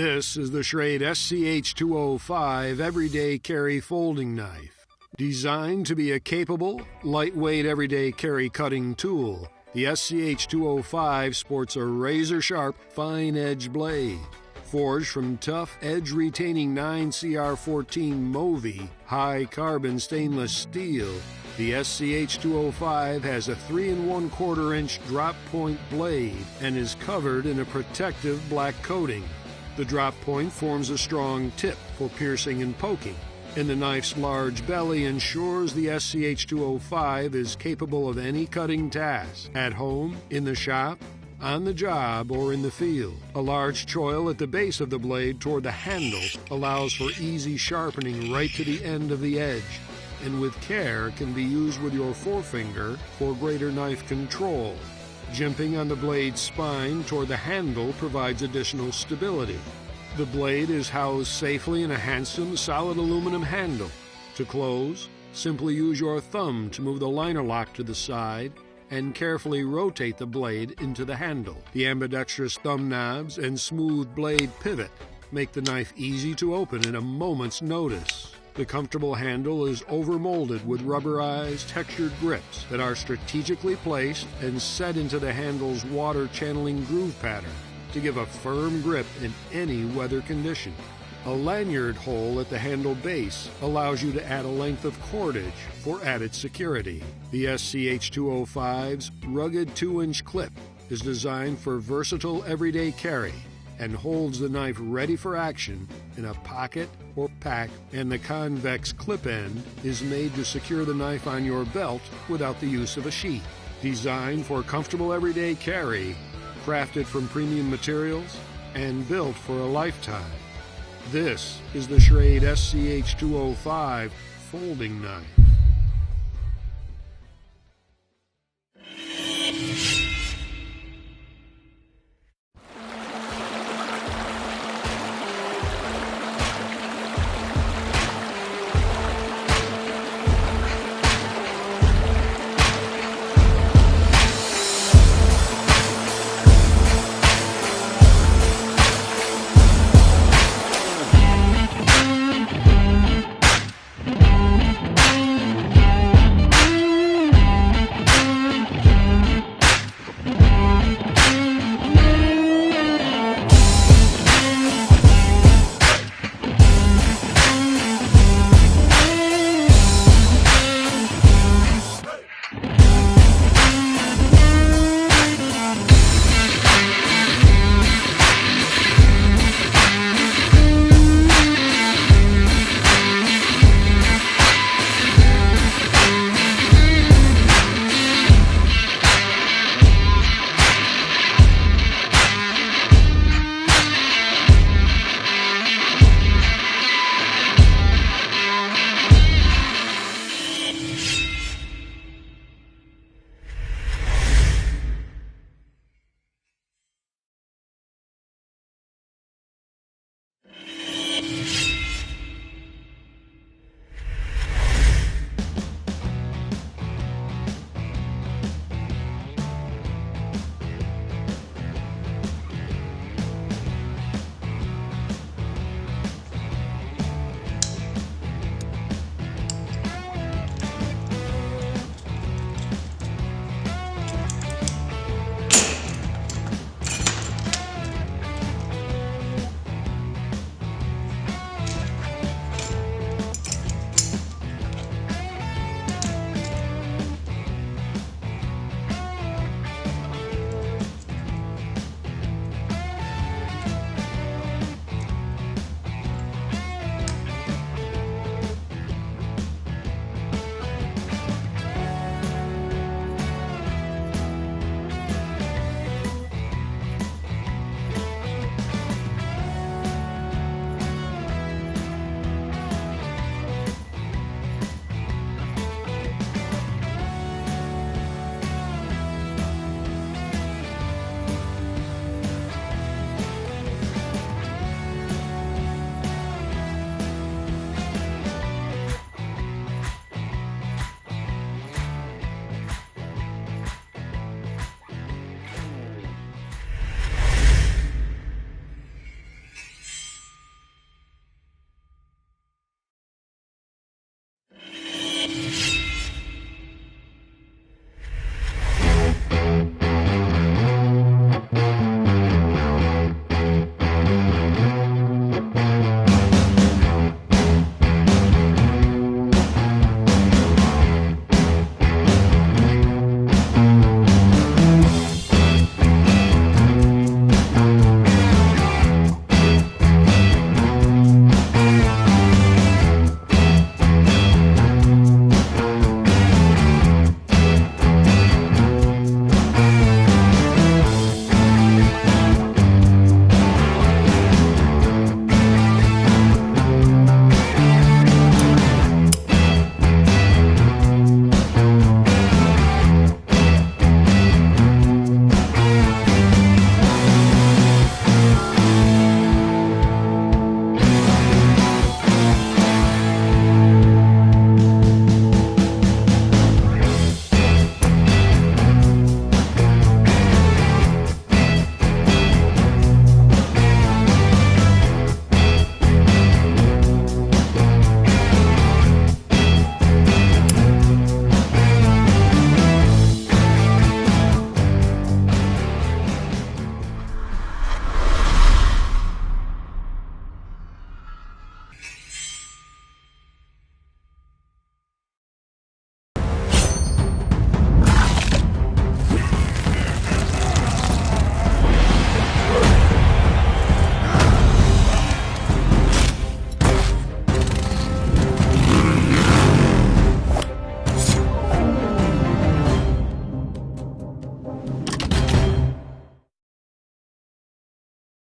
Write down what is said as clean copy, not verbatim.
This is the Schrade SCH-205 Everyday Carry Folding Knife. Designed to be a capable, lightweight everyday carry cutting tool, the SCH-205 sports a razor-sharp, fine-edged blade. Forged from tough, edge-retaining 9CR14 Movi high-carbon stainless steel, the SCH-205 has a 3 1/4 inch drop point blade and is covered in a protective black coating. The drop point forms a strong tip for piercing and poking, and the knife's large belly ensures the SCH-205 is capable of any cutting task, at home, in the shop, on the job, or in the field. A large choil at the base of the blade toward the handle allows for easy sharpening right to the end of the edge, and with care can be used with your forefinger for greater knife control. Jimping on the blade's spine toward the handle provides additional stability. The blade is housed safely in a handsome, solid aluminum handle. To close, simply use your thumb to move the liner lock to the side and carefully rotate the blade into the handle. The ambidextrous thumb knobs and smooth blade pivot make the knife easy to open in a moment's notice. The comfortable handle is overmolded with rubberized, textured grips that are strategically placed and set into the handle's water-channeling groove pattern to give a firm grip in any weather condition. A lanyard hole at the handle base allows you to add a length of cordage for added security. The SCH-205's rugged 2-inch clip is designed for versatile everyday carry and holds the knife ready for action in a pocket or pack, and the convex clip end is made to secure the knife on your belt without the use of a sheath. Designed for comfortable everyday carry, crafted from premium materials, and built for a lifetime. This is the Schrade SCH-205 Folding Knife.